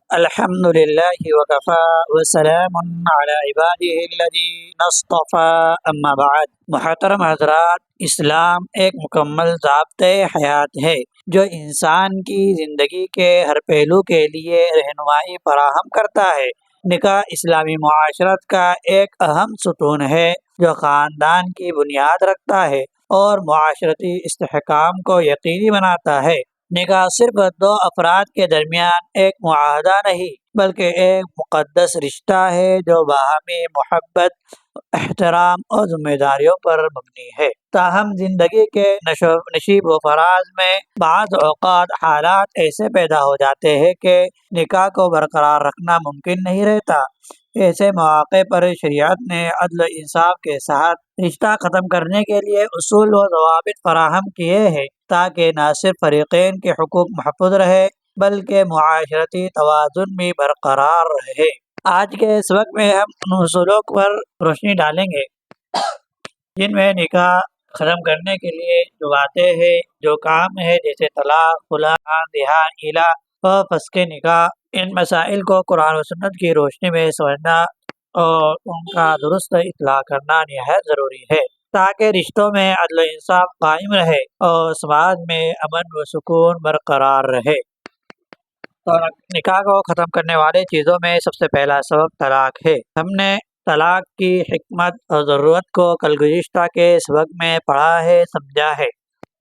الحمد للہ وکفا وسلام علی عبادہ الذین اصطفى اما بعد۔ محترم حضرات، اسلام ایک مکمل ضابطۂ حیات ہے جو انسان کی زندگی کے ہر پہلو کے لیے رہنمائی فراہم کرتا ہے۔ نکاح اسلامی معاشرت کا ایک اہم ستون ہے جو خاندان کی بنیاد رکھتا ہے اور معاشرتی استحکام کو یقینی بناتا ہے۔ نکاح صرف دو افراد کے درمیان ایک معاہدہ نہیں بلکہ ایک مقدس رشتہ ہے جو باہمی محبت، احترام اور ذمہ داریوں پر مبنی ہے۔ تاہم زندگی کے نشیب و فراز میں بعض اوقات حالات ایسے پیدا ہو جاتے ہیں کہ نکاح کو برقرار رکھنا ممکن نہیں رہتا۔ ایسے مواقع پر شریعت نے عدل و انصاف کے ساتھ رشتہ ختم کرنے کے لیے اصول و ضوابط فراہم کیے ہیں تاکہ نہ صرف فریقین کے حقوق محفوظ رہے بلکہ معاشرتی توازن بھی برقرار رہے۔ آج کے اس وقت میں ہم ان اصولوں پر روشنی ڈالیں گے جن میں نکاح ختم کرنے کے لیے جو باتیں ہیں، جو کام ہے، جیسے طلاق، خلا، دہار، ایلا اور فسخ نکاح، ان مسائل کو قرآن و سنت کی روشنی میں سمجھنا اور ان کا درست اطلاع کرنا نہایت ضروری ہے تاکہ رشتوں میں عدل و انصاف قائم رہے اور سماج میں امن و سکون برقرار رہے۔ تو نکاح کو ختم کرنے والی چیزوں میں سب سے پہلا سبب طلاق ہے۔ ہم نے طلاق کی حکمت اور ضرورت کو کل گزشتہ کے سبق میں پڑھا ہے، سمجھا ہے۔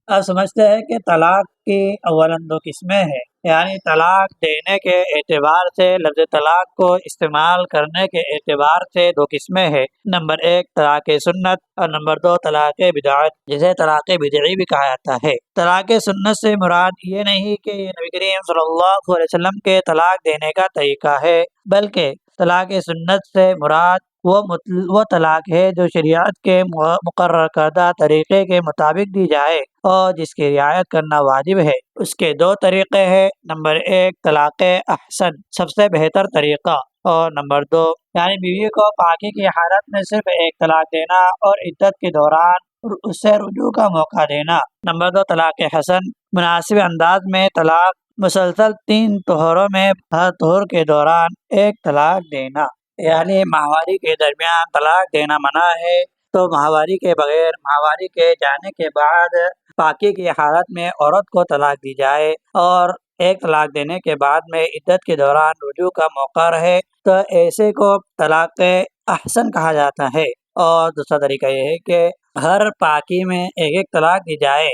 اب سمجھتے ہیں کہ طلاق کی اولاً دو قسمیں ہیں، یعنی طلاق دینے کے اعتبار سے لفظ طلاق کو استعمال کرنے کے اعتبار سے دو قسمیں ہیں۔ نمبر ایک طلاق سنت اور نمبر دو طلاق بدعت، جسے طلاق بدعی بھی کہا جاتا ہے۔ طلاق سنت سے مراد یہ نہیں کہ یہ نبی کریم صلی اللہ علیہ وسلم کے طلاق دینے کا طریقہ ہے، بلکہ طلاق سنت سے مراد وہ طلاق ہے جو شریعت کے مقرر کردہ طریقے کے مطابق دی جائے اور جس کی رعایت کرنا واجب ہے۔ اس کے دو طریقے ہیں، نمبر ایک طلاق احسن، سب سے بہتر طریقہ، اور نمبر دو یعنی بیوی کو پاکی کی حالت میں صرف ایک طلاق دینا اور عدت کے دوران اس سے رجوع کا موقع دینا۔ نمبر دو طلاق حسن، مناسب انداز میں طلاق، مسلسل 3 طہروں میں ہر طہر کے دوران ایک طلاق دینا، یعنی ماہواری کے درمیان طلاق دینا منع ہے تو ماہواری کے بغیر، ماہواری کے جانے کے بعد پاکی کی حالت میں عورت کو طلاق دی جائے اور ایک طلاق دینے کے بعد میں عدت کے دوران رجوع کا موقع رہے تو ایسے کو طلاق احسن کہا جاتا ہے۔ اور دوسرا طریقہ یہ ہے کہ ہر پاکی میں ایک ایک طلاق دی جائے،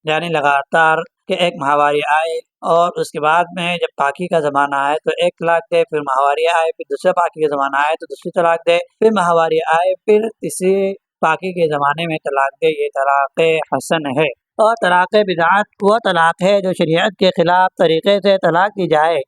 یعنی لگاتار کہ ایک ماہواری آئے اور اس کے بعد میں جب پاکی کا زمانہ آئے تو ایک طلاق دے، پھر ماہواری آئے، پھر دوسرے پاکی کا زمانہ آئے تو دوسری طلاق دے، پھر ماہواری آئے، پھر تیسری پاکی کے زمانے میں طلاق دے، یہ طلاق حسن ہے۔ اور طلاق بدعت وہ طلاق ہے جو شریعت کے خلاف طریقے سے طلاق دی جائے،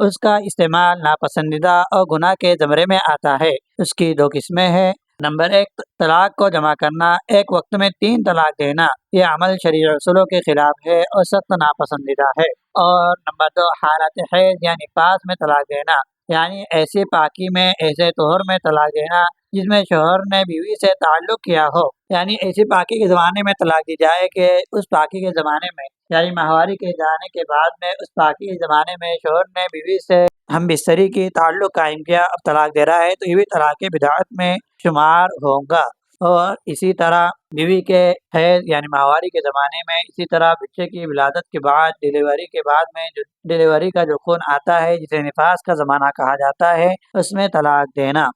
اس کا استعمال ناپسندیدہ اور گناہ کے زمرے میں آتا ہے۔ اس کی دو قسمیں ہیں، نمبر ایک طلاق کو جمع کرنا، ایک وقت میں 3 طلاق دینا، یہ عمل شرعی اصولوں کے خلاف ہے اور سخت ناپسندیدہ ہے۔ اور نمبر دو حالت حیض یا نفاس میں طلاق دینا، یعنی ایسی پاکی میں، ایسے طہر میں طلاق دینا جس میں شوہر نے بیوی سے تعلق کیا ہو، یعنی ایسی پاکی کے زمانے میں طلاق دی جائے کہ اس پاکی کے زمانے میں، یعنی ماہواری کے جانے کے بعد میں اس پاکی کے زمانے میں شوہر نے بیوی سے ہم بستری کی تعلق قائم کیا، اب طلاق دے رہا ہے تو یہ بھی طلاق بدعت میں شمار ہوگا۔ اور اسی طرح بیوی کے حیض یعنی ماہواری کے زمانے میں، اسی طرح بچے کی ولادت کے بعد، ڈیلیوری کے بعد میں جو ڈیلیوری کا جو خون آتا ہے جسے نفاس کا زمانہ کہا جاتا ہے، اس میں طلاق دینا۔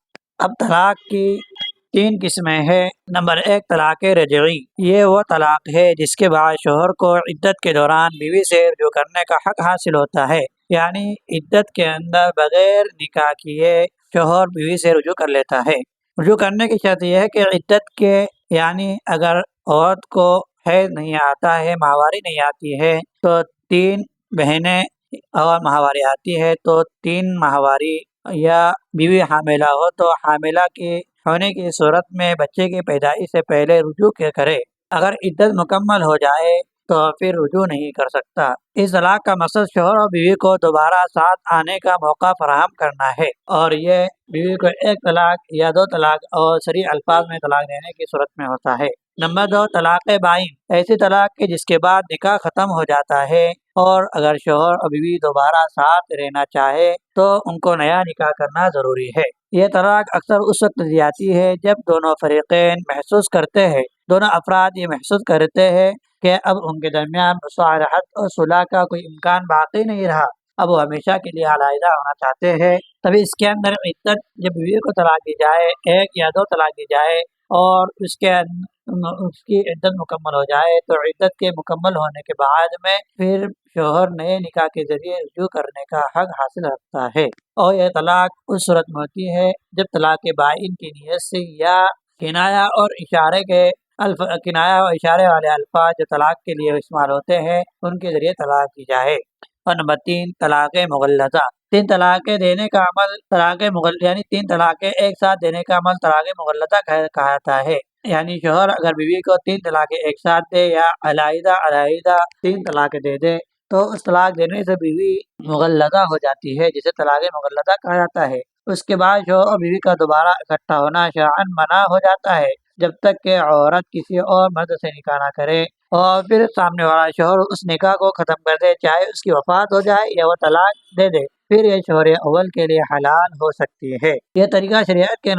اب طلاق کی 3 قسمیں ہیں۔ نمبر ایک طلاق رجعی، یہ وہ طلاق ہے جس کے بعد شوہر کو عدت کے دوران بیوی سے رجوع کرنے کا حق حاصل ہوتا ہے، یعنی عدت کے اندر بغیر نکاح کیے شوہر بیوی سے رجوع کر لیتا ہے۔ رجوع کرنے کی شرط یہ ہے کہ عدت کے، یعنی اگر عورت کو حیض نہیں آتا ہے، ماہواری نہیں آتی ہے تو 3 بہنیں اور ماہواری آتی ہے تو 3 ماہواری، یا بیوی حاملہ ہو تو حاملہ کی ہونے کی صورت میں بچے کی پیدائش سے پہلے رجوع کرے، اگر عدت مکمل ہو جائے تو پھر رجوع نہیں کر سکتا۔ اس طلاق کا مقصد شوہر اور بیوی کو دوبارہ ساتھ آنے کا موقع فراہم کرنا ہے، اور یہ بیوی کو 1 طلاق یا 2 طلاق اور صریح الفاظ میں طلاق دینے کی صورت میں ہوتا ہے۔ نمبر 2، طلاق بائن، ایسی طلاق کے جس کے بعد نکاح ختم ہو جاتا ہے اور اگر شوہر اور بیوی دوبارہ ساتھ رہنا چاہے تو ان کو نیا نکاح کرنا ضروری ہے۔ یہ طلاق اکثر اس وقت دی جاتی ہے جب دونوں فریقین محسوس کرتے ہیں، دونوں افراد یہ محسوس کرتے ہیں کہ اب ان کے درمیان مصالحت اور صلح کا کوئی امکان باقی نہیں رہا، اب وہ ہمیشہ کے لیے علیحدہ ہونا چاہتے ہیں۔ تبھی اس کے اندر عدت، جب بیوی کو طلاق دی جائے، ایک یا دو طلاق دی جائے اور اس کی عدت مکمل ہو جائے تو عدت کے مکمل ہونے کے بعد میں پھر شوہر نئے نکاح کے ذریعے رجوع کرنے کا حق حاصل رکھتا ہے۔ اور یہ طلاق اس صورت میں ہوتی ہے جب طلاق بائن کی نیت سے یا کنایہ اور اشارے والے الفاظ جو طلاق کے لیے استعمال ہوتے ہیں ان کے ذریعے طلاق دی جائے۔ اور نمبر 3، طلاق مغلظہ، تین طلاقیں دینے کا عمل یعنی تین طلاقیں ایک ساتھ دینے کا عمل طلاق مغلظہ کہا جاتا ہے۔ یعنی شوہر اگر بیوی کو تین طلاقیں ایک ساتھ دے یا علیحدہ تین طلاقیں دے دے تو اس طلاق دینے سے بیوی مغلظہ ہو جاتی ہے، جسے طلاق مغلظہ کہا جاتا ہے۔ اس کے بعد شوہر اور بیوی کا دوبارہ اکٹھا ہونا شرعاً منع ہو جاتا ہے جب تک کہ عورت کسی اور مرد سے نکاح نہ کرے اور پھر سامنے والا شوہر اس نکاح کو ختم کر دے، چاہے اس کی وفات ہو جائے یا وہ طلاق دے دے، پھر یہ شوہر اول کے لیے حلال ہو سکتی ہے۔ یہ طریقہ شریعت کے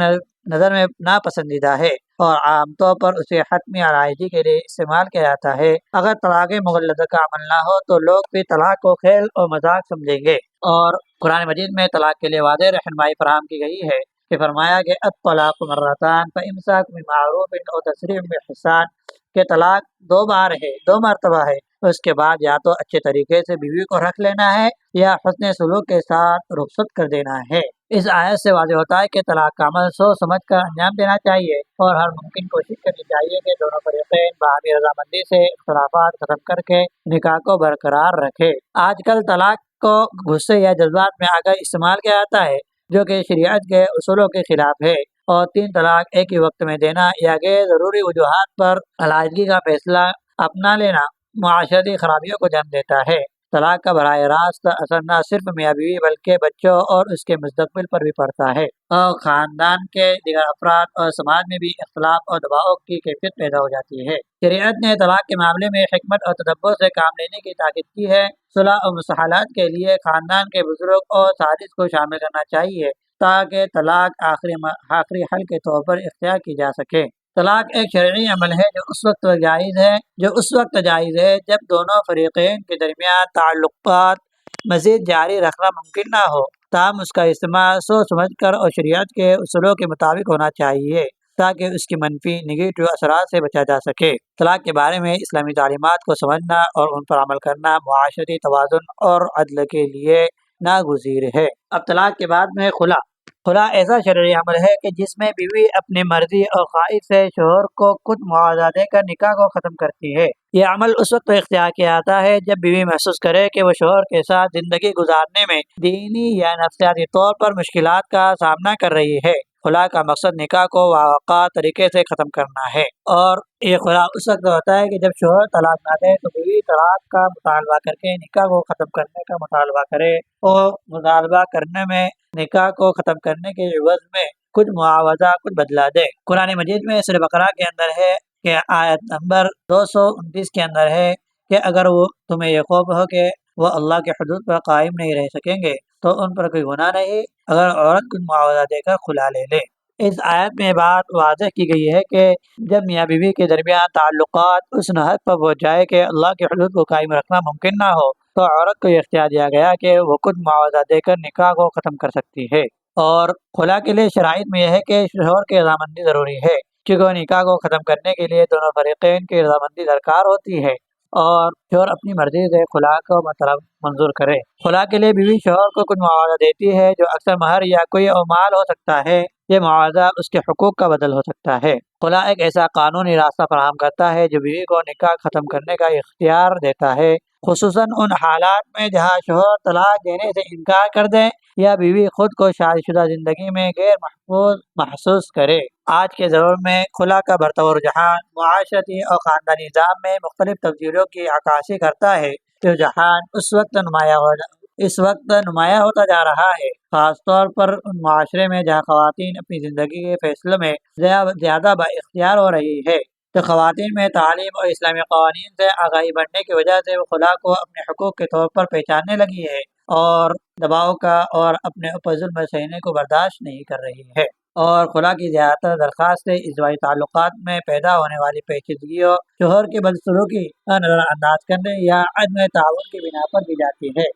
نظر میں ناپسندیدہ ہے اور عام طور پر اسے حتمی علیحدگی کے لیے استعمال کیا جاتا ہے۔ اگر طلاق مغلظہ کا عمل نہ ہو تو لوگ بھی طلاق کو کھیل اور مذاق سمجھیں گے، اور قرآن مجید میں طلاق کے لیے واضح رہنمائی فراہم کی گئی ہے کہ فرمایا کہ الطلاق مرتان فامساک بمعروف او تسریح باحسان، کہ طلاق دو بار ہے، دو مرتبہ ہے، اس کے بعد یا تو اچھے طریقے سے بیوی کو رکھ لینا ہے یا حسن سلوک کے ساتھ رخصت کر دینا ہے۔ اس آیت سے واضح ہوتا ہے کہ طلاق کا عمل سوچ سمجھ کر انجام دینا چاہیے اور ہر ممکن کوشش کرنی چاہیے کہ دونوں فریقین باہمی رضامندی سے اختلافات ختم کر کے نکاح کو برقرار رکھے۔ آج کل طلاق کو غصے یا جذبات میں آ کر استعمال کیا جاتا ہے جو کہ شریعت کے اصولوں کے خلاف ہے، اور تین طلاق ایک ہی وقت میں دینا یا غیر ضروری وجوہات پر علیحدگی کا فیصلہ اپنا لینا معاشرتی خرابیوں کو جنم دیتا ہے۔ طلاق کا براہ راست اثر نہ صرف میاں بیوی بلکہ بچوں اور اس کے مستقبل پر بھی پڑتا ہے، اور خاندان کے دیگر افراد اور سماج میں بھی اختلاف اور دباؤ کی کیفیت پیدا ہو جاتی ہے۔ شریعت نے طلاق کے معاملے میں حکمت اور تدبر سے کام لینے کی تاکید کی ہے۔ صلح اور مصالحت کے لیے خاندان کے بزرگ اور سازش کو شامل کرنا چاہیے تاکہ طلاق آخری حل کے طور پر اختیار کی جا سکے۔ طلاق ایک شرعی عمل ہے جو اس وقت جائز ہے جب دونوں فریقین کے درمیان تعلقات مزید جاری رکھنا ممکن نہ ہو، تاہم اس کا استعمال سوچ سمجھ کر اور شریعت کے اصولوں کے مطابق ہونا چاہیے تاکہ اس کی منفی نگیٹو اثرات سے بچا جا سکے۔ طلاق کے بارے میں اسلامی تعلیمات کو سمجھنا اور ان پر عمل کرنا معاشرتی توازن اور عدل کے لیے ناگزیر ہے۔ اب طلاق کے بعد میں خلا ایسا شرعی عمل ہے کہ جس میں بیوی اپنی مرضی اور خواہش سے شوہر کو خود معاوضہ دے کر نکاح کو ختم کرتی ہے۔ یہ عمل اس وقت اختیار کیا جاتا ہے جب بیوی محسوس کرے کہ وہ شوہر کے ساتھ زندگی گزارنے میں دینی یا نفسیاتی طور پر مشکلات کا سامنا کر رہی ہے۔ خلا کا مقصد نکاح کو باوقار طریقے سے ختم کرنا ہے، اور یہ خلا اس وقت ہوتا ہے کہ جب شوہر طلاق نہ دے تو بیوی طلاق کا مطالبہ کر کے نکاح کو ختم کرنے کا مطالبہ کرے، اور مطالبہ کرنے میں نکاح کو ختم کرنے کے عوض میں کچھ معاوضہ، کچھ بدلہ دے۔ قرآن مجید میں سورہ بقرہ کے اندر ہے کہ آیت نمبر 229 کے اندر ہے کہ اگر تمہیں یہ خوف ہو کہ وہ اللہ کے حدود پر قائم نہیں رہ سکیں گے تو ان پر کوئی گناہ نہیں اگر عورت کچھ معاوضہ دے کر خلا لے لے۔ اس آیت میں بات واضح کی گئی ہے کہ جب میاں بیوی کے درمیان تعلقات اس حد پر پہنچ جائے کہ اللہ کے حدود کو قائم رکھنا ممکن نہ ہو تو عورت کو یہ اختیار دیا گیا کہ وہ خود معاوضہ دے کر نکاح کو ختم کر سکتی ہے۔ اور خلا کے لیے شرائط میں یہ ہے کہ شوہر کی رضامندی ضروری ہے، کیونکہ نکاح کو ختم کرنے کے لیے دونوں فریقین کی رضامندی درکار ہوتی ہے، اور شوہر اپنی مرضی سے خلا کو منظور کرے۔ خلا کے لیے بیوی شوہر کو کچھ معاوضہ دیتی ہے جو اکثر مہر یا کوئی اور مال ہو سکتا ہے۔ یہ معاوضہ اس کے حقوق کا بدل ہو سکتا ہے۔ خلا ایک ایسا قانونی راستہ فراہم کرتا ہے جو بیوی کو نکاح ختم کرنے کا اختیار دیتا ہے، خصوصاً ان حالات میں جہاں شوہر طلاق دینے سے انکار کر دے یا بیوی خود کو شادی شدہ زندگی میں غیر محفوظ محسوس کرے۔ آج کے دور میں خلا کا بڑھتا ہوا رجحان معاشرتی اور خاندانی نظام میں مختلف تبدیلیوں کی عکاسی کرتا ہے۔ یہ رجحان اس وقت نمایاں ہوتا جا رہا ہے، خاص طور پر ان معاشرے میں جہاں خواتین اپنی زندگی کے فیصلوں میں زیادہ با اختیار ہو رہی ہے۔ تو خواتین میں تعلیم اور اسلامی قوانین سے آگاہی بڑھنے کی وجہ سے وہ خلا کو اپنے حقوق کے طور پر پہچاننے لگی ہے اور دباؤ کا اور اپنے اوپر ظلم سہنے کو برداشت نہیں کر رہی ہے، اور خلا کی زیادہ تر درخواستیں ازدواجی تعلقات میں پیدا ہونے والی پیچیدگیوں، شوہر کی بدسلوکی کا نظر انداز کرنے یا عدم تعاون کی بنا پر دی جاتی ہے۔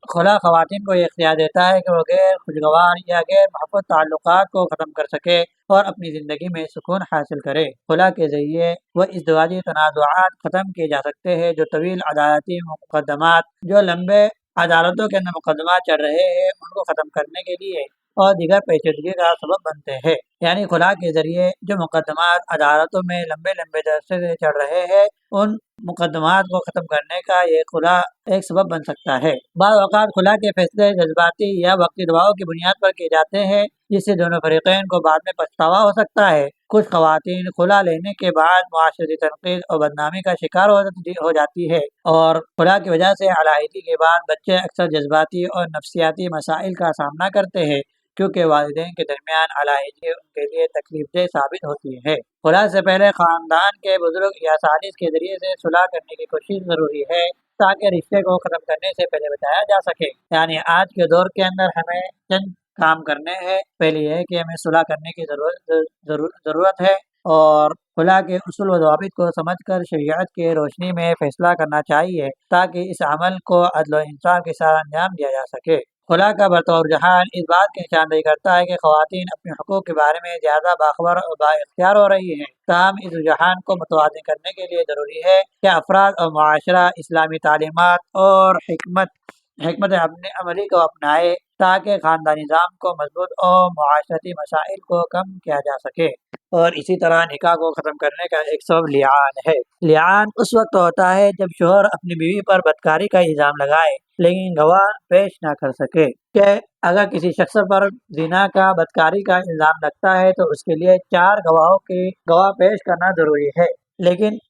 خلا خواتین کو یہ اختیار دیتا ہے کہ وہ غیر خوشگوار یا غیر محفوظ تعلقات کو ختم کر سکے اور اپنی زندگی میں سکون حاصل کرے۔ خلا کے ذریعے وہ ازدواجی تنازعات ختم کیے جا سکتے ہیں جو طویل عدالتی مقدمات، جو لمبے عدالتوں کے اندر مقدمات چل رہے ہیں، ان کو ختم کرنے کے لیے اور دیگر پیچیدگی کا سبب بنتے ہیں۔ یعنی خلا کے ذریعے جو مقدمات عدالتوں میں لمبے لمبے عرصے سے چل رہے ہیں، ان مقدمات کو ختم کرنے کا یہ خلا ایک سبب بن سکتا ہے۔ بعض اوقات خلا کے فیصلے جذباتی یا وقتی دباؤ کی بنیاد پر کیے جاتے ہیں، جس سے دونوں فریقین کو بعد میں پچھتاوا ہو سکتا ہے۔ کچھ خواتین خلا لینے کے بعد معاشرتی تنقید اور بدنامی کا شکار ہو جاتی ہے، اور خلا کی وجہ سے علیحدگی کے بعد بچے اکثر جذباتی اور نفسیاتی مسائل کا سامنا کرتے ہیں، کیونکہ والدین کے درمیان علیحدگی ان کے لیے تکلیف دہ ثابت ہوتی ہے۔ خلا سے پہلے خاندان کے بزرگ یا سازش کے ذریعے سے صلح کرنے کی کوشش ضروری ہے، تاکہ رشتے کو ختم کرنے سے پہلے بچایا جا سکے۔ یعنی آج کے دور کے اندر ہمیں چند کام کرنے ہیں۔ پہلے یہ ہے کہ ہمیں صلح کرنے کی ضرورت ہے، اور خلا کے اصول و ضوابط کو سمجھ کر شریعت کی روشنی میں فیصلہ کرنا چاہیے، تاکہ اس عمل کو عدل و انصاف کے ساتھ انجام دیا جا سکے۔ خلا کا بطور جہان اس بات کی نشاندہی کرتا ہے کہ خواتین اپنے حقوق کے بارے میں زیادہ باخبر اور با اختیار ہو رہی ہیں۔ تاہم اس رجحان کو متوازن کرنے کے لیے ضروری ہے کہ افراد اور معاشرہ اسلامی تعلیمات اور حکمت عملی کو اپنائے، تاکہ خاندانی نظام کو مضبوط اور معاشرتی مسائل کو کم کیا جا سکے۔ اور اسی طرح نکاح کو ختم کرنے کا ایک سبب لعان ہے۔ لعان اس وقت ہوتا ہے جب شوہر اپنی بیوی پر بدکاری کا الزام لگائے لیکن گواہ پیش نہ کر سکے۔ کہ اگر کسی شخص پر زنا کا بدکاری کا الزام لگتا ہے تو اس کے لیے 4 گواہ پیش کرنا ضروری ہے، لیکن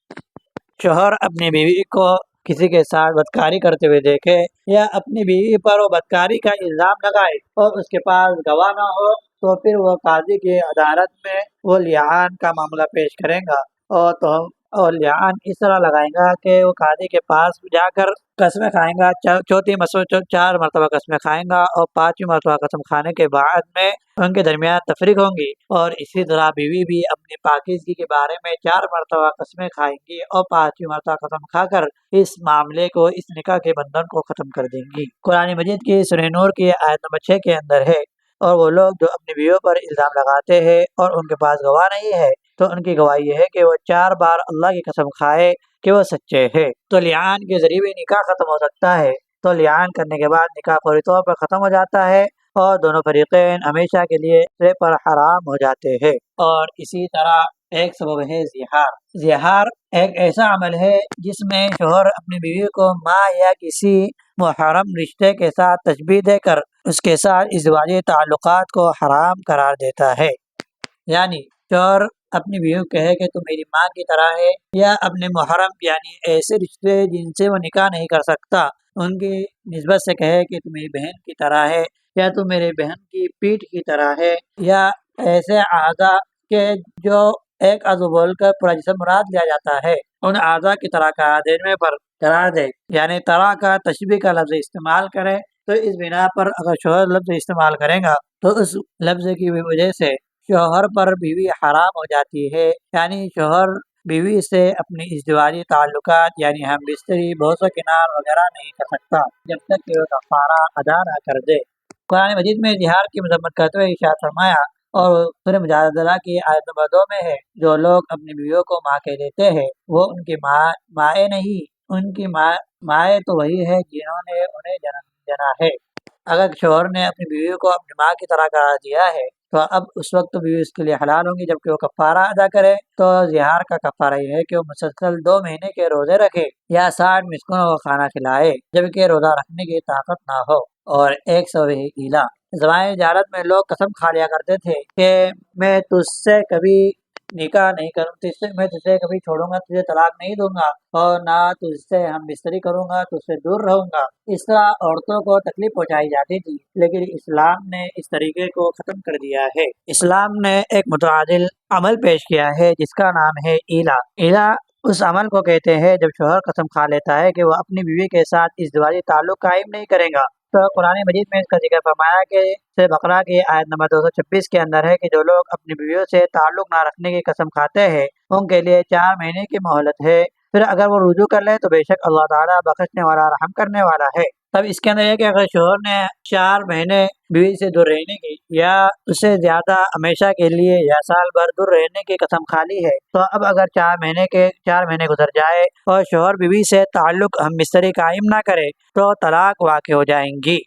شوہر اپنی بیوی کو کسی کے ساتھ بدکاری کرتے ہوئے دیکھے یا اپنی بیوی پر وہ بدکاری کا الزام لگائے اور اس کے پاس گواہ نہ ہو، تو پھر وہ قاضی کی عدالت میں وہ لعان کا معاملہ پیش کرے گا، اور لعان اس طرح لگائے گا کہ وہ قاضی کے پاس جا کر قسمیں کھائیں گا، 4 مرتبہ قسمیں کھائیں گا، اور 5ویں مرتبہ قسم کھانے کے بعد میں ان کے درمیان تفریق ہوں گی، اور اسی طرح بیوی بھی اپنی پاکیزگی کے بارے میں 4 مرتبہ قسمیں کھائیں گی اور 5ویں مرتبہ قسم کھا کر اس معاملے کو، اس نکاح کے بندھن کو ختم کر دیں گی۔ قرآن مجید کی سورہ نور کی آیت نمبر 6 کے اندر ہے، اور وہ لوگ جو اپنی بیویوں پر الزام لگاتے ہیں اور ان کے پاس گواہ نہیں ہے، تو ان کی گواہی یہ ہے کہ وہ 4 بار اللہ کی قسم کھائے کہ وہ سچے ہیں۔ تو لعان کے ذریعے بھی نکاح ختم ہو سکتا ہے۔ تو لعان کرنے کے بعد نکاح فوری طور پر ختم ہو جاتا ہے اور دونوں فریقین ہمیشہ کے لیے ایک دوسرے پر حرام ہو جاتے ہیں۔ اور اسی طرح ایک سبب ہے زہار۔ زہار ایک ایسا عمل ہے جس میں شوہر اپنی بیوی کو ماں یا کسی محرم رشتے کے ساتھ تشبیہ دے کر اس کے ساتھ ازدواجی تعلقات کو حرام قرار دیتا ہے۔ یعنی شوہر اپنی بیوی کو کہے کہ تم میری ماں کی طرح ہے، یا اپنے محرم یعنی ایسے رشتے جن سے وہ نکاح نہیں کر سکتا ان کی نسبت سے کہے کہ تم میری بہن کی طرح ہے، یا تم میری بہن کی پیٹھ کی طرح ہے، یا ایسے اعضاء کے جو ایک عضو بول کر پورا جسم مراد لیا جاتا ہے، ان اعضاء کی طرح قرار دے، یعنی طرح کا تشبیہ کا لفظ استعمال کرے۔ تو اس بنا پر اگر شوہر لفظ استعمال کرے گا تو اس لفظ کی وجہ سے شوہر پر بیوی حرام ہو جاتی ہے، یعنی شوہر بیوی سے اپنی ازدواجی تعلقات یعنی ہم بستری، بوس و کنار وغیرہ نہیں کر سکتا جب تک کہ وہ کفارہ ادا نہ کر دے۔ قرآن مجید میں زہار کی مذمت کرتے ہوئے ارشاد فرمایا، اور سورہ مجادلہ کی آیت نمبر 2 میں ہے، جو لوگ اپنی بیویوں کو ماں کہہ دیتے ہیں وہ ان کی مائیں نہیں، ان کی مائیں تو وہی ہے جنہوں نے انہیں جنا ہے۔ اگر شوہر نے اپنی بیوی کو اپنی ماں کی طرح قرار دیا ہے تو اب اس وقت بیوی اس کے لیے حلال ہوں گی جبکہ وہ کفارہ ادا کرے۔ تو زہار کا کفارہ یہ ہے کہ وہ مسلسل 2 مہینے کے روزے رکھے یا 60 مسکینوں کو کھانا کھلائے جبکہ روزہ رکھنے کی طاقت نہ ہو۔ اور 100 ایلا، زمانے جہالت میں لوگ قسم کھا لیا کرتے تھے کہ میں تجھ سے کبھی نکاح نہیں کروں میں تجھے کبھی چھوڑوں گا، تجھے طلاق نہیں دوں گا، اور نہ تجھ سے ہم بستری کروں گا، تجھ سے دور رہوں گا۔ اس طرح عورتوں کو تکلیف پہنچائی جاتی تھی، لیکن اسلام نے اس طریقے کو ختم کر دیا ہے۔ اسلام نے ایک متعادل عمل پیش کیا ہے جس کا نام ہے ایلا۔ ایلا اس عمل کو کہتے ہیں جب شوہر قسم کھا لیتا ہے کہ وہ اپنی بیوی کے ساتھ ازدواجی تعلق قائم نہیں کرے گا۔ تو قرآن مجید میں اس کا ذکر فرمایا کہ سورہ بقرہ کی آیت نمبر 226 کے اندر ہے کہ جو لوگ اپنی بیویوں سے تعلق نہ رکھنے کی قسم کھاتے ہیں ان کے لیے 4 مہینے کی مہلت ہے، پھر اگر وہ رجوع کر لے تو بے شک اللہ تعالیٰ بخشنے والا رحم کرنے والا ہے۔ تب اس کے اندر یہ کہ اگر شوہر نے 4 مہینے بیوی سے دور رہنے کی یا اس سے زیادہ ہمیشہ کے لیے یا سال بھر دور رہنے کی قسم کھا لی ہے، تو اب اگر 4 مہینے گزر جائے اور شوہر بیوی سے تعلق ہم بستری قائم نہ کرے تو طلاق واقع ہو جائیں گی،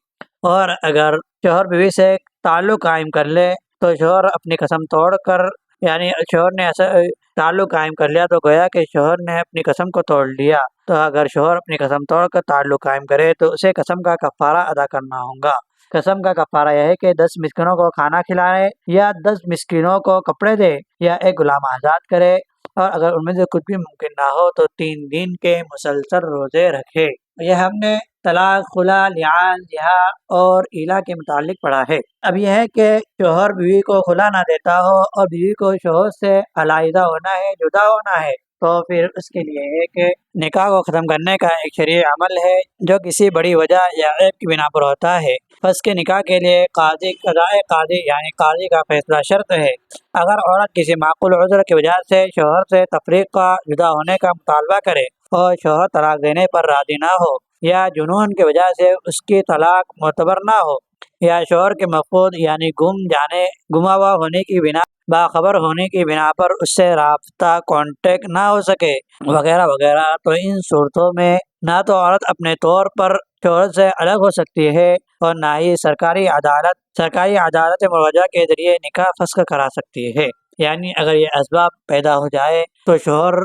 اور اگر شوہر بیوی سے تعلق قائم کر لے تو شوہر اپنی قسم توڑ کر، یعنی شوہر نے ایسا تعلق قائم کر لیا تو گویا کہ شوہر نے اپنی قسم کو توڑ لیا۔ تو اگر شوہر اپنی قسم توڑ کر تعلق قائم کرے تو اسے قسم کا کفارہ ادا کرنا ہوگا۔ قسم کا کفارہ یہ ہے کہ 10 مسکینوں کو کھانا کھلائے، یا 10 مسکینوں کو کپڑے دے، یا ایک غلام آزاد کرے، اور اگر ان میں سے کچھ بھی ممکن نہ ہو تو 3 دن کے مسلسل روزے رکھے۔ یہ ہم نے طلاق، خلا، لعان، جہاد اور ایلا کے متعلق پڑھا ہے۔ اب یہ ہے کہ شوہر بیوی کو خلا نہ دیتا ہو اور بیوی کو شوہر سے علیحدہ ہونا ہے، جدا ہونا ہے، تو پھر اس کے لیے ہے کہ نکاح کو ختم کرنے کا ایک شرعی عمل ہے جو کسی بڑی وجہ یا عیب کی بنا پر ہوتا ہے۔ فسخ نکاح کے لیے قاضی یعنی قاضی کا فیصلہ شرط ہے۔ اگر عورت کسی معقول عذر کی وجہ سے شوہر سے تفریق کا، جدا ہونے کا مطالبہ کرے اور شوہر طلاق دینے پر راضی نہ ہو، یا جنون کی وجہ سے اس کی طلاق معتبر نہ ہو، یا شوہر کے مفقود یعنی گما ہوا ہونے کی بنا، باخبر ہونے کی بنا پر اس سے رابطہ کانٹیکٹ نہ ہو سکے، وغیرہ وغیرہ، تو ان صورتوں میں نہ تو عورت اپنے طور پر شوہر سے الگ ہو سکتی ہے اور نہ ہی سرکاری عدالت مروجہ کے ذریعے نکاح فسخ کرا سکتی ہے۔ یعنی اگر یہ اسباب پیدا ہو جائے تو شوہر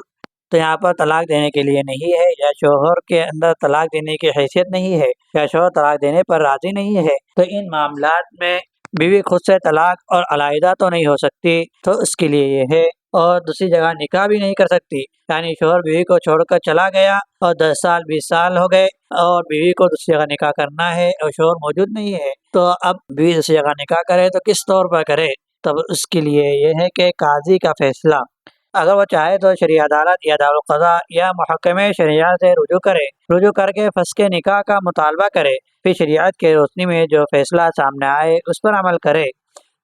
تو یہاں پر طلاق دینے کے لیے نہیں ہے، یا شوہر کے اندر طلاق دینے کی حیثیت نہیں ہے، یا شوہر طلاق دینے پر راضی نہیں ہے، تو ان معاملات میں بیوی خود سے طلاق اور علیحدہ تو نہیں ہو سکتی، تو اس کے لیے یہ ہے، اور دوسری جگہ نکاح بھی نہیں کر سکتی۔ یعنی شوہر بیوی کو چھوڑ کر چلا گیا اور 10 سال 20 سال ہو گئے اور بیوی کو دوسری جگہ نکاح کرنا ہے اور شوہر موجود نہیں ہے، تو اب بیوی دوسری جگہ نکاح کرے تو کس طور پر کرے؟ تب اس کے لیے یہ ہے کہ قاضی کا فیصلہ، اگر وہ چاہے تو شرعی عدالت یا دارالقضاء یا محکمہ شریعہ سے رجوع کر کے فسخ نکاح کا مطالبہ کرے، پھر شریعت کے روشنی میں جو فیصلہ سامنے آئے اس پر عمل کرے۔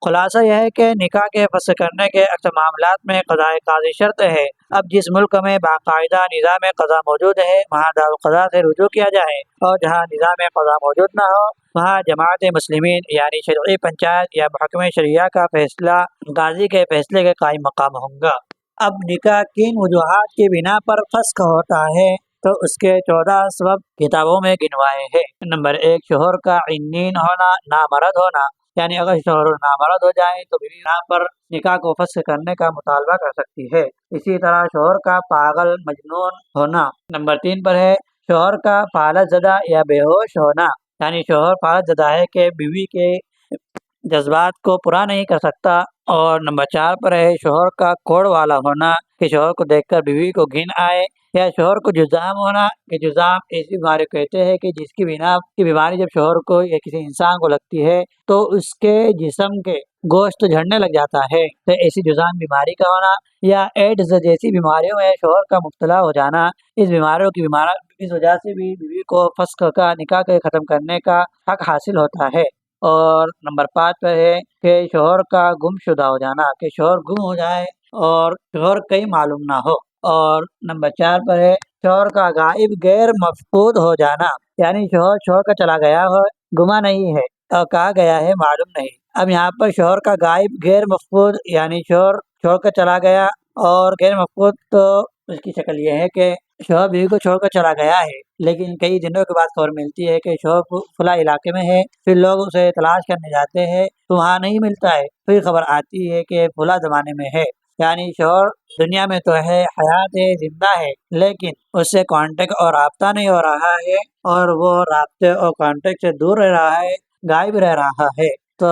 خلاصہ یہ ہے کہ نکاح کے فسخ کرنے کے اکثر معاملات میں قضاء قاضی شرط ہے۔ اب جس ملک میں باقاعدہ نظام قضاء موجود ہے وہاں دارالقضاء سے رجوع کیا جائے، اور جہاں نظام قضاء موجود نہ ہو وہاں جماعت مسلمین یعنی شرعی پنچایت یا محکمہ شریعہ کا فیصلہ قاضی کے فیصلے کے قائم مقام ہوگا۔ اب نکاح کن وجوہات کی بنا پر فسخ ہوتا ہے تو اس کے 14 سبب کتابوں میں گنوائے ہیں۔ نمبر 1، شوہر کا عنین ہونا، نامرد ہونا، یعنی اگر شوہر نامرد ہو جائے تو بیوی یہاں پر نکاح کو فسخ کرنے کا مطالبہ کر سکتی ہے۔ اسی طرح شوہر کا پاگل مجنون ہونا۔ نمبر 3 پر ہے شوہر کا فالج زدہ یا بے ہوش ہونا، یعنی شوہر فالج زدہ ہے کہ بیوی کے جذبات کو پورا نہیں کر سکتا۔ اور نمبر 4 پر ہے شوہر کا کوڑ والا ہونا، کہ شوہر کو دیکھ کر بیوی کو گھن آئے، یا شوہر کو جذام ہونا، کہ جذام ایسی بیماری کہتے ہیں کہ جس کی بنا کی بیماری جب شوہر کو یا کسی انسان کو لگتی ہے تو اس کے جسم کے گوشت جھڑنے لگ جاتا ہے، تو ایسی جذام بیماری کا ہونا، یا ایڈز جیسی بیماریوں میں شوہر کا مبتلا ہو جانا، اس وجہ سے بھی بیوی کو فسخ کا، نکاح کے ختم کرنے کا حق حاصل ہوتا ہے۔ اور نمبر 5 پر ہے کہ شوہر کا گم شدہ ہو جانا، کہ شوہر گم ہو جائے اور شوہر کہیں معلوم نہ ہو۔ اور نمبر 4 پر ہے شوہر کا غائب غیر مفقود ہو جانا، یعنی شوہر چھوڑ کر چلا گیا ہو، گما نہیں ہے اور کہا گیا ہے معلوم نہیں۔ اب یہاں پر شوہر کا غائب غیر مفقود یعنی شوہر چھوڑ کر چلا گیا، اور غیر مفقود تو اس کی شکل یہ ہے کہ شوہر بیوی کو چھوڑ کر چلا گیا ہے لیکن کئی دنوں کے بعد خبر ملتی ہے کہ شوہر فلاں علاقے میں ہے، پھر لوگ اسے تلاش کرنے جاتے ہیں تو وہاں نہیں ملتا ہے، پھر خبر آتی ہے کہ فلاں زمانے میں ہے، یعنی شوہر دنیا میں تو ہے، حیات ہے، زندہ ہے، لیکن اس سے کانٹیکٹ اور رابطہ نہیں ہو رہا ہے، اور وہ رابطے اور کانٹیکٹ سے دور رہ رہا ہے، غائب رہ رہا ہے۔ تو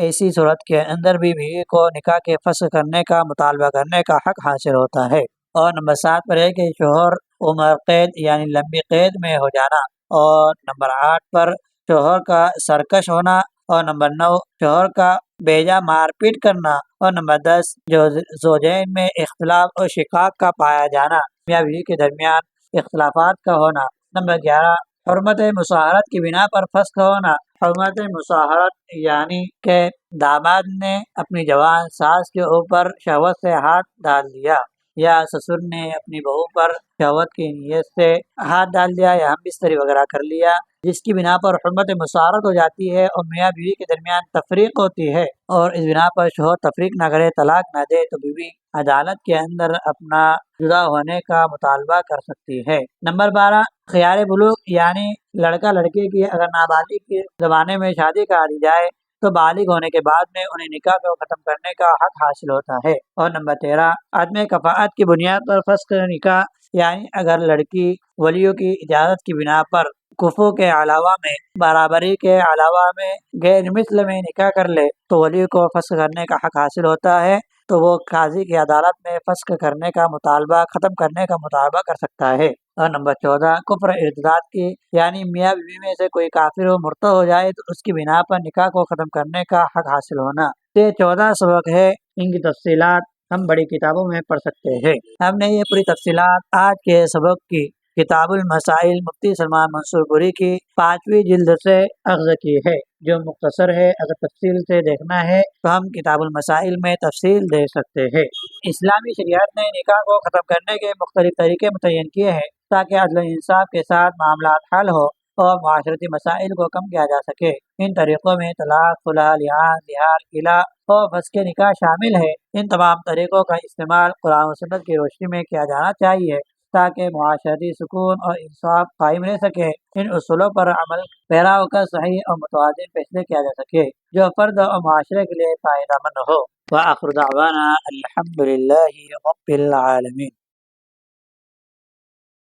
ایسی صورت کے اندر بھی بیوی کو نکاح کے فسخ کرنے کا مطالبہ کرنے کا حق حاصل ہوتا ہے۔ اور نمبر 7 پر ہے کہ شوہر عمر قید یعنی لمبی قید میں ہو جانا، اور نمبر 8 پر شوہر کا سرکش ہونا، اور نمبر 9 شوہر کا بیجا مار پیٹ کرنا، اور نمبر 10 جو زوجین میں اختلاف اور شقاق کا پایا جانا، میاں بیوی کے درمیان اختلافات کا ہونا۔ نمبر 11 حرمت مصاہرت کی بنا پر فسخ ہونا۔ حرمت مصاہرت یعنی کہ داماد نے اپنی جوان ساس کے اوپر شہوت سے ہاتھ ڈال دیا، یا سسر نے اپنی بہو پر شہوت کی نیت سے ہاتھ ڈال دیا یا ہم بستری وغیرہ کر لیا، جس کی بنا پر حرمت مصاہرت ہو جاتی ہے اور میاں بیوی کے درمیان تفریق ہوتی ہے، اور اس بنا پر شوہر تفریق نہ کرے، طلاق نہ دے، تو بیوی عدالت کے اندر اپنا جدا ہونے کا مطالبہ کر سکتی ہے۔ نمبر 12 خیار بلوغ یعنی لڑکا لڑکی کی اگر نابالغ کے زمانے میں شادی کرا دی جائے تو بالغ ہونے کے بعد میں انہیں نکاح کو ختم کرنے کا حق حاصل ہوتا ہے۔ اور نمبر 13 عدم کفاءت کی بنیاد پر فسخ نکاح یعنی اگر لڑکی ولیوں کی اجازت کی بنا پر کفو کے علاوہ میں برابری کے علاوہ میں غیر مثل میں نکاح کر لے تو ولی کو فسخ کرنے کا حق حاصل ہوتا ہے، تو وہ قاضی کی عدالت میں فسخ کرنے کا مطالبہ ختم کرنے کا مطالبہ کر سکتا ہے۔ اور نمبر 14 کفر ارتداد کی یعنی میاں بیوی میں سے کوئی کافر و مرتد ہو جائے تو اس کی بنا پر نکاح کو ختم کرنے کا حق حاصل ہونا۔ یہ 14 سبق ہے، ان کی تفصیلات ہم بڑی کتابوں میں پڑھ سکتے ہیں۔ ہم نے یہ پوری تفصیلات آج کے سبق کی کتاب المسائل مفتی سلمان منصور پوری کی 5ویں جلد سے اخذ کی ہے، جو مختصر ہے۔ اگر تفصیل سے دیکھنا ہے تو ہم کتاب المسائل میں تفصیل دے سکتے ہیں۔ اسلامی شریعت نے نکاح کو ختم کرنے کے مختلف طریقے متعین کیے ہیں تاکہ عدل و انصاف کے ساتھ معاملات حل ہو اور معاشرتی مسائل کو کم کیا جا سکے۔ ان طریقوں میں طلاق، خلع، لعان، زہار، خلاء اور فسخ نکاح شامل ہے۔ ان تمام طریقوں کا استعمال قرآن و سنت کی روشنی میں کیا جانا چاہیے تاکہ معاشرتی سکون اور انصاف قائم رہ سکے۔ ان اصولوں پر عمل پیرا ہو کر صحیح اور متوازن فیصلے کیا جا سکے جو فرد اور معاشرے کے لیے فائدہ مند ہو۔ وآخر دعوانا الحمد للہ رب العالمین۔